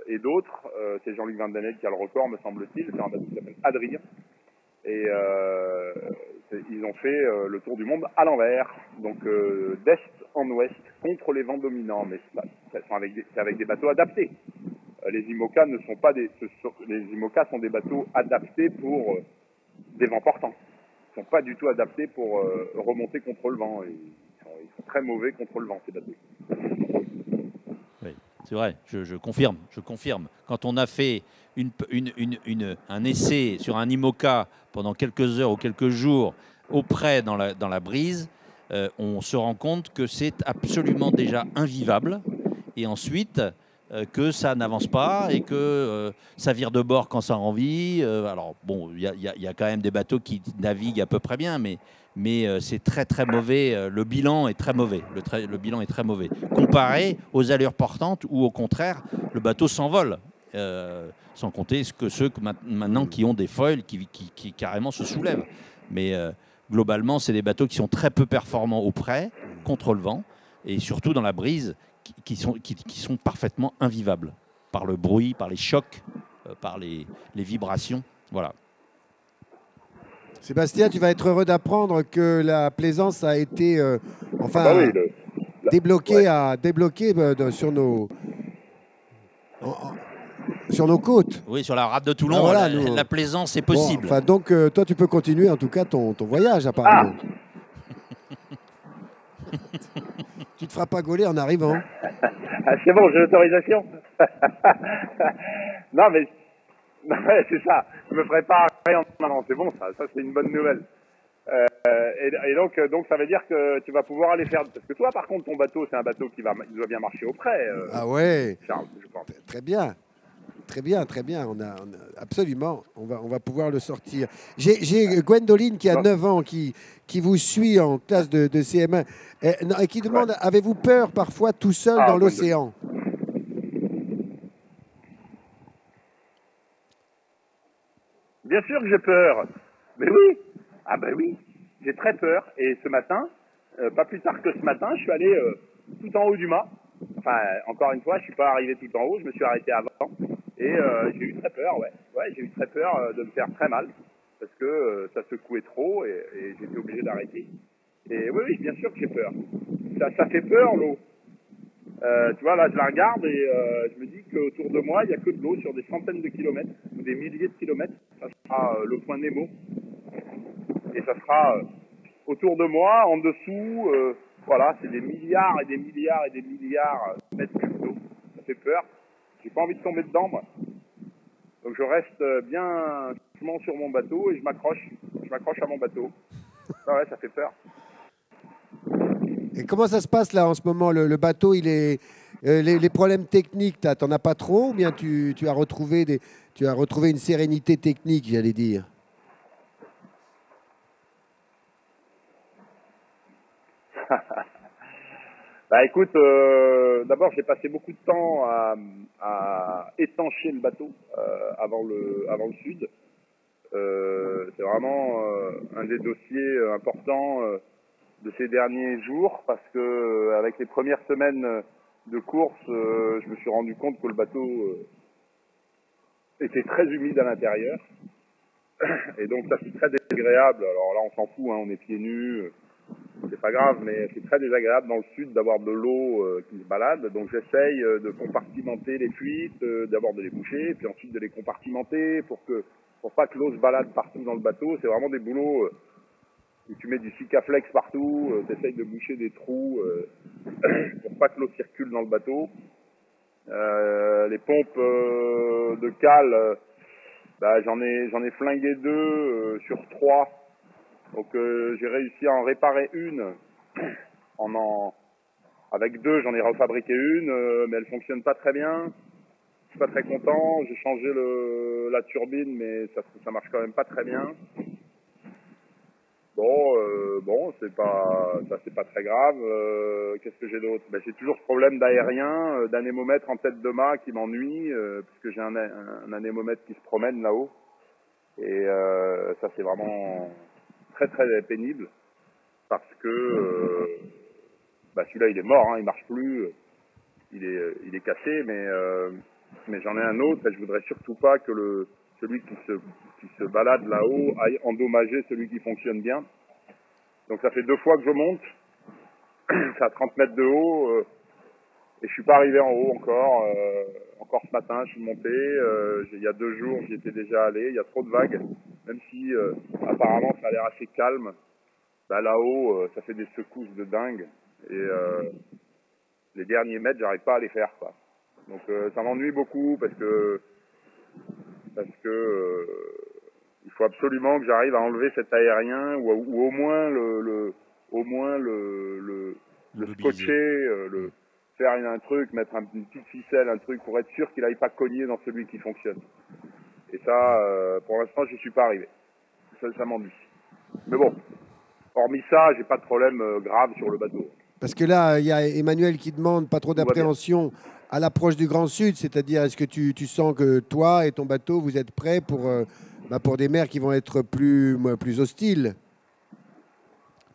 et d'autres. C'est Jean-Luc Van Den Heede qui a le record, me semble-t-il. C'est un bateau qui s'appelle Adrien. Et ils ont fait le tour du monde à l'envers, donc d'est en ouest, contre les vents dominants. Mais c'est avec des bateaux adaptés. Les IMOCA ne sont pas les IMOCA sont des bateaux adaptés pour des vents portants. Ils ne sont pas du tout adaptés pour remonter contre le vent. Ils sont très mauvais contre le vent, ces bateaux. Oui, c'est vrai, je confirme, je confirme. Quand on a fait un essai sur un IMOCA pendant quelques heures ou quelques jours auprès dans la brise, on se rend compte que c'est absolument déjà invivable. Et ensuite, que ça n'avance pas et que ça vire de bord quand ça a envie. Alors, bon, il y a quand même des bateaux qui naviguent à peu près bien, mais c'est très très mauvais. Le bilan est très mauvais. Le bilan est très mauvais. Comparé aux allures portantes où, au contraire, le bateau s'envole. Sans compter ceux maintenant qui ont des foils qui carrément se soulèvent. Mais globalement, c'est des bateaux qui sont très peu performants au près, contre le vent, et surtout dans la brise, qui sont parfaitement invivables par le bruit, par les chocs, par les vibrations. Voilà. Sébastien, tu vas être heureux d'apprendre que la plaisance a été débloquée, sur nos côtes. Oui, sur la rade de Toulon, voilà, la plaisance est possible. Bon, donc, toi, tu peux continuer en tout cas ton voyage, apparemment. Tu te feras pas gauler en arrivant. C'est bon, j'ai l'autorisation. Non, mais c'est ça. Je me ferai pas rien. Non, c'est bon, ça c'est une bonne nouvelle. Et donc, ça veut dire que tu vas pouvoir aller faire. Parce que toi, par contre, ton bateau, c'est un bateau qui doit bien marcher au près. Ah ouais. Charles, je pense. Très bien. Très bien, très bien. Absolument, on va pouvoir le sortir. J'ai Gwendoline qui a 9 ans, qui vous suit en classe de CM1 et qui demande, avez-vous peur parfois tout seul dans l'océan? Bien sûr que j'ai peur. Mais oui. Ah ben oui, j'ai très peur. Et ce matin, pas plus tard que ce matin, je suis allé tout en haut du mât. Enfin, encore une fois, je suis pas arrivé tout en haut, je me suis arrêté avant. Et j'ai eu très peur, ouais. J'ai eu très peur de me faire très mal. Parce que ça secouait trop et j'étais obligé d'arrêter. Et oui, bien sûr que j'ai peur. Ça fait peur, l'eau. Tu vois, là, je la regarde et je me dis qu'autour de moi, il n'y a que de l'eau sur des centaines de kilomètres ou des milliers de kilomètres. Ça sera le point Nemo. Et ça sera autour de moi, en dessous, voilà, c'est des milliards et des milliards et des milliards de mètres cubes d'eau. Ça fait peur. J'ai pas envie de tomber dedans, moi. Donc je reste bien sur mon bateau et je m'accroche. Je m'accroche à mon bateau. Ah ouais, ça fait peur. Et comment ça se passe là en ce moment? Le bateau, il est les problèmes techniques, t'en as pas trop, ou bien tu as retrouvé une sérénité technique, j'allais dire? Bah écoute, d'abord j'ai passé beaucoup de temps à étancher le bateau avant le sud. C'est vraiment un des dossiers importants de ces derniers jours parce que avec les premières semaines de course, je me suis rendu compte que le bateau était très humide à l'intérieur et donc ça c'est très désagréable. Alors là on s'en fout, hein, on est pieds nus. C'est pas grave, mais c'est très désagréable dans le sud d'avoir de l'eau qui se balade. Donc j'essaye de compartimenter les fuites, d'abord de les boucher, puis ensuite de les compartimenter pour pas que l'eau se balade partout dans le bateau. C'est vraiment des boulots où tu mets du Sikaflex partout, tu essayes de boucher des trous pour pas que l'eau circule dans le bateau. Les pompes de cale, Bah, j'en ai flingué 2 sur 3. Donc j'ai réussi à en réparer une. Avec 2, j'en ai refabriqué une, mais elle fonctionne pas très bien. Je suis pas très content. J'ai changé la turbine, mais ça marche quand même pas très bien. Bon, c'est pas très grave. Qu'est-ce que j'ai d'autre? Ben, j'ai toujours ce problème d'aérien, d'anémomètre en tête de mât qui m'ennuie, puisque j'ai un anémomètre qui se promène là-haut. Et ça, c'est vraiment très très pénible, parce que celui-là, il est mort, hein, il marche plus, il est cassé, mais j'en ai un autre, et je voudrais surtout pas que celui qui se balade là-haut aille endommager celui qui fonctionne bien. Donc ça fait 2 fois que je monte, c'est à 30 mètres de haut, et je suis pas arrivé en haut encore. Encore ce matin, je suis monté, il y a 2 jours, j'y étais déjà allé, il y a trop de vagues, même si apparemment ça a l'air assez calme. Bah, là-haut, ça fait des secousses de dingue, et les derniers mètres, j'arrive pas à les faire, quoi. Donc ça m'ennuie beaucoup, parce que il faut absolument que j'arrive à enlever cet aérien, ou au moins le scotcher, faire un truc, mettre une petite ficelle, un truc, pour être sûr qu'il n'aille pas cogner dans celui qui fonctionne. Et ça, pour l'instant, j'y suis pas arrivé. Ça m'ennuie. Mais bon, hormis ça, j'ai pas de problème grave sur le bateau. Parce que là, il y a Emmanuel qui demande pas trop d'appréhension à l'approche du Grand Sud, c'est-à-dire est-ce que tu sens que toi et ton bateau, vous êtes prêts pour des mers qui vont être plus hostiles?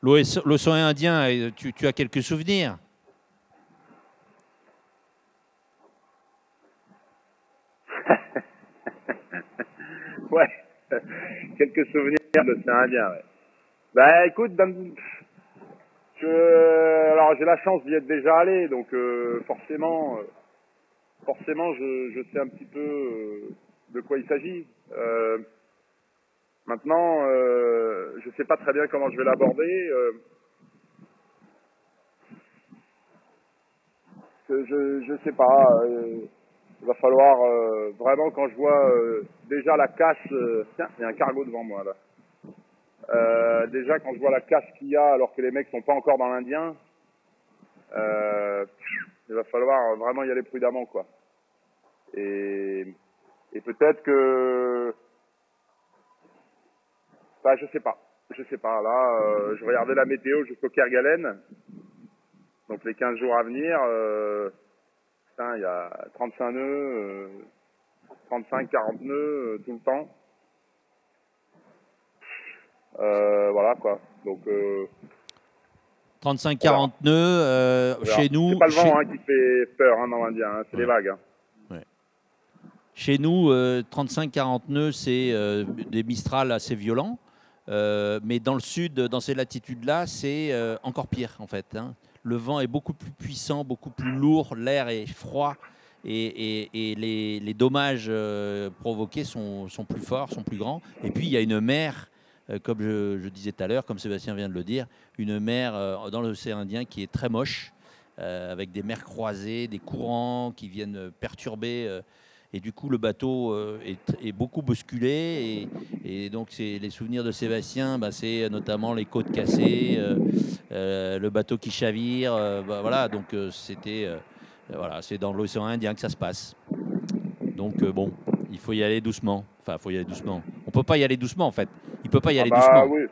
L'océan Indien, tu as quelques souvenirs? Ouais, quelques souvenirs de l'océan Indien, ouais. Bah écoute, alors j'ai la chance d'y être déjà allé, donc forcément je sais un petit peu de quoi il s'agit. Maintenant, je sais pas très bien comment je vais l'aborder. Je sais pas. Il va falloir vraiment, quand je vois déjà la casse. Tiens, il y a un cargo devant moi là. Déjà, quand je vois la casse qu'il y a alors que les mecs sont pas encore dans l'Indien, il va falloir vraiment y aller prudemment, quoi. Et peut-être que, je sais pas. Là, je regardais la météo jusqu'au Kerguelen, donc les 15 jours à venir. Il y a 35 nœuds, 35-40 nœuds tout le temps. Voilà, quoi. Donc 35-40 nœuds chez nous. C'est pas le vent qui fait peur dans l'Indien, c'est les vagues. Ouais. Chez nous, 35-40 nœuds, c'est des Mistral assez violents. Mais dans le sud, dans ces latitudes-là, c'est encore pire, en fait. Le vent est beaucoup plus puissant, beaucoup plus lourd, l'air est froid, et les dommages provoqués sont plus forts, sont plus grands. Et puis, il y a une mer, comme je disais tout à l'heure, comme Sébastien vient de le dire, une mer dans l'océan Indien qui est très moche, avec des mers croisées, des courants qui viennent perturber. Et du coup, le bateau est beaucoup bousculé. Et donc, les souvenirs de Sébastien, c'est notamment les côtes cassées, le bateau qui chavire. Voilà, donc c'est dans l'océan Indien que ça se passe. Donc, bon, il faut y aller doucement. Enfin, il faut y aller doucement. On ne peut pas y aller doucement, en fait. Il ne peut pas y aller doucement. Oui.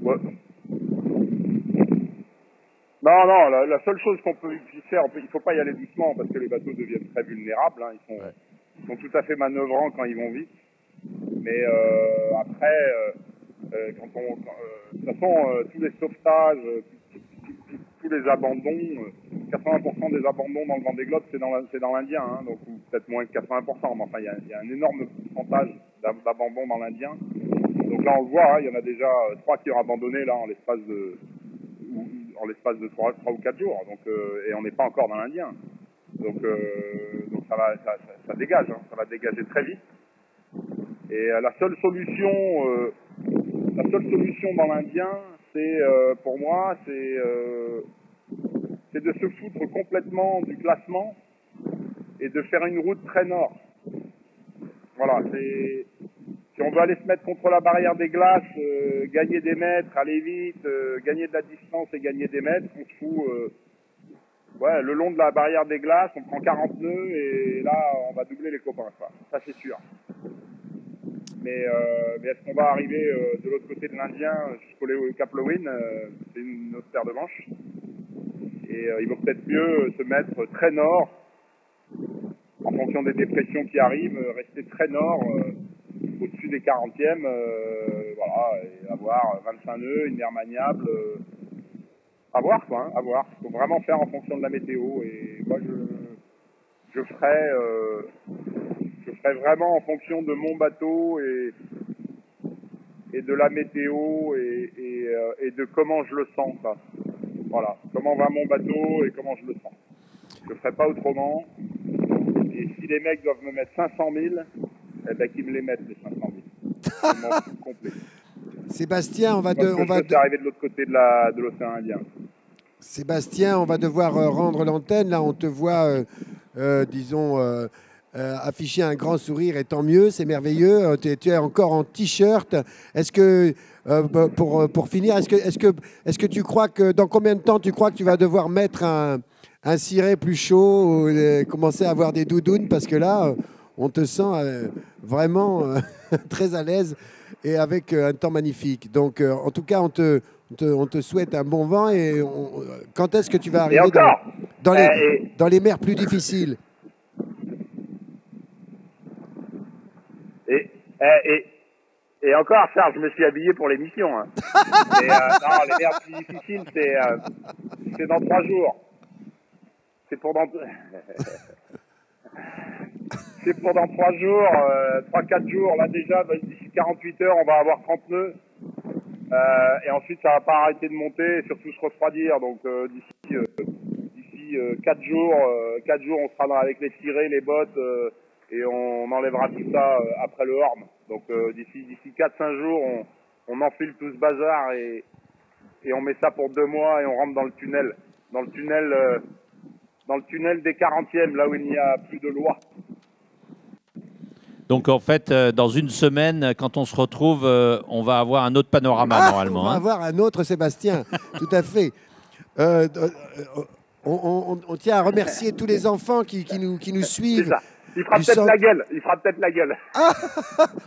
Ouais. Non, la seule chose qu'on peut faire, il ne faut pas y aller doucement parce que les bateaux deviennent très vulnérables. Ils sont tout à fait manœuvrants quand ils vont vite. Mais après, de toute façon, tous les sauvetages, tous les abandons, 80% des abandons dans le Vendée Globe, c'est dans l'Indien, donc peut-être moins que 80%, mais enfin, il y a un énorme pourcentage d'abandons dans l'Indien. Donc là, on le voit, il y en a déjà 3 qui ont abandonné là en l'espace de 3 ou 4 jours, donc, et on n'est pas encore dans l'Indien. Donc ça dégage, ça va dégager très vite. Et la seule solution dans l'Indien, c'est pour moi, c'est de se foutre complètement du classement et de faire une route très nord. Voilà, si on veut aller se mettre contre la barrière des glaces, gagner des mètres, aller vite, gagner de la distance et gagner des mètres, on se fout le long de la barrière des glaces, on prend 40 nœuds et là, on va doubler les copains, quoi. Ça, c'est sûr. Mais est-ce qu'on va arriver de l'autre côté de l'Indien jusqu'au Cap Lewin? C'est une autre paire de manches. Et il vaut peut-être mieux se mettre très nord, en fonction des dépressions qui arrivent, rester très nord, au-dessus des 40e, voilà, et avoir 25 nœuds, une mer maniable. À voir, quoi, hein, à voir. Il faut vraiment faire en fonction de la météo. Et moi, je ferais vraiment en fonction de mon bateau et de la météo et de comment je le sens, ça. Voilà, comment va mon bateau et comment je le sens. Je ne ferai pas autrement. Et si les mecs doivent me mettre 500 000, eh ben qu'ils me les mettent, les 500 000. Je m'en fous complet. Sébastien, on va arriver de l'autre côté de l'océan Indien. Sébastien, on va devoir rendre l'antenne. Là, on te voit, disons, afficher un grand sourire, et tant mieux, c'est merveilleux. Tu es encore en t-shirt. Est-ce que, pour finir, est-ce que tu crois que, dans combien de temps tu crois que tu vas devoir mettre un ciré plus chaud ou commencer à avoir des doudounes? Parce que là, on te sent vraiment très à l'aise et avec un temps magnifique. Donc, en tout cas, on te souhaite un bon vent. Et quand est-ce que tu vas arriver dans les mers plus difficiles? Et encore, Charles, je me suis habillé pour l'émission. Hein. Non, les mers plus difficiles, c'est dans 3 jours. C'est pour dans 3 jours, 3-4 jours. Là déjà, d'ici 48 heures, on va avoir 30 nœuds. Et ensuite, ça va pas arrêter de monter et surtout se refroidir. Donc d'ici 4 jours, on sera avec les cirés, les bottes et on enlèvera tout ça après le Horn. Donc d'ici 4-5 jours, on enfile tout ce bazar et on met ça pour 2 mois et on rentre dans le tunnel. Dans le tunnel des 40e, là où il n'y a plus de loi. Donc en fait, dans une semaine, quand on se retrouve, on va avoir un autre panorama normalement. On va avoir un autre Sébastien, tout à fait. On tient à remercier tous les enfants qui nous suivent. C'est ça. Il fera peut-être la gueule. Ah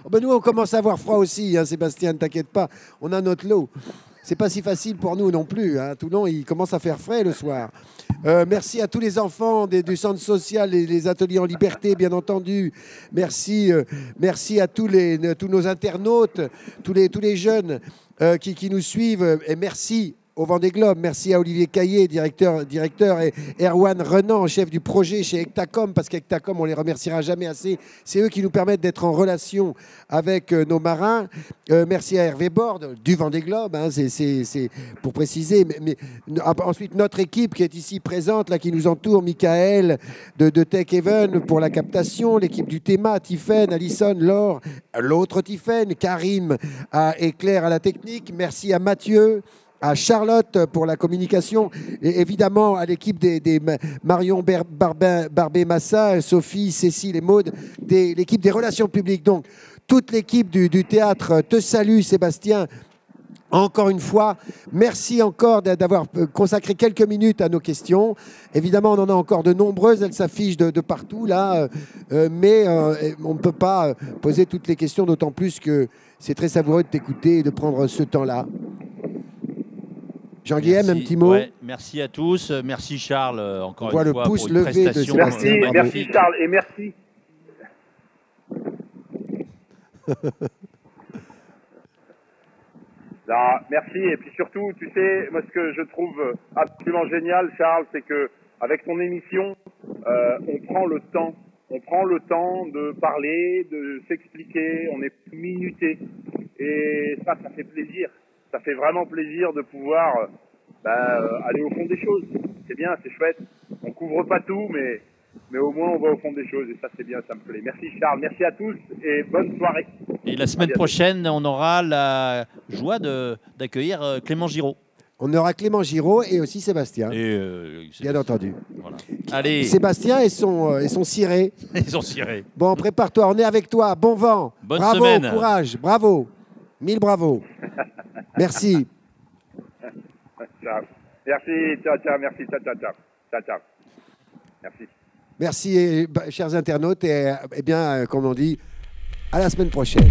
ben nous, on commence à avoir froid aussi, hein, Sébastien, ne t'inquiète pas. On a notre lot. C'est pas si facile pour nous non plus. Hein. Toulon, il commence à faire frais le soir. Merci à tous les enfants du centre social et les ateliers en liberté, bien entendu. Merci à tous nos internautes, tous les jeunes qui nous suivent. Et merci au Vendée Globe. Merci à Olivier Caillé, directeur, et Erwan Renan, chef du projet chez Hectacom, parce qu'Hectacom, on les remerciera jamais assez. C'est eux qui nous permettent d'être en relation avec nos marins. Merci à Hervé Borde du Vendée Globe, hein, c'est pour préciser. Mais ensuite, notre équipe qui est ici présente, là, qui nous entoure, Michael de Tech Even pour la captation, l'équipe du Théma, Tiffaine, Alison, Laure, l'autre Tiffaine, Karim et Claire à la technique. Merci à Mathieu, à Charlotte pour la communication et évidemment à l'équipe des Marion Barbé-Massa, Sophie, Cécile et Maude, l'équipe des relations publiques. Donc, toute l'équipe du théâtre te salue, Sébastien. Encore une fois, merci encore d'avoir consacré quelques minutes à nos questions. Évidemment, on en a encore de nombreuses, elles s'affichent de partout là, mais on ne peut pas poser toutes les questions, d'autant plus que c'est très savoureux de t'écouter et de prendre ce temps-là. Jean-Guillaume, un petit mot. Ouais, merci à tous. Merci Charles, encore une fois, pouce pour une levé prestation. Merci Charles, et merci. Non, merci. Et puis surtout, tu sais, moi ce que je trouve absolument génial, Charles, c'est que avec ton émission, on prend le temps. On prend le temps de parler, de s'expliquer, on est minuté. Et ça fait plaisir. Ça fait vraiment plaisir de pouvoir aller au fond des choses. C'est bien, c'est chouette. On couvre pas tout, mais au moins on va au fond des choses et ça c'est bien, ça me plaît. Merci Charles, merci à tous et bonne soirée. Et la semaine prochaine, on aura la joie d'accueillir Clément Giraud. On aura Clément Giraud et aussi Sébastien, bien entendu. Voilà. Allez, Sébastien et son ciré. ils sont cirés. Bon, prépare-toi, on est avec toi. Bon vent. Bonne bravo, semaine. courage, bravo. 1000 bravo. Merci. Ciao. Merci, ciao, ciao, merci, ciao, ciao, ciao. Ciao, ciao. Merci. Merci, chers internautes, et bien, comme on dit, à la semaine prochaine.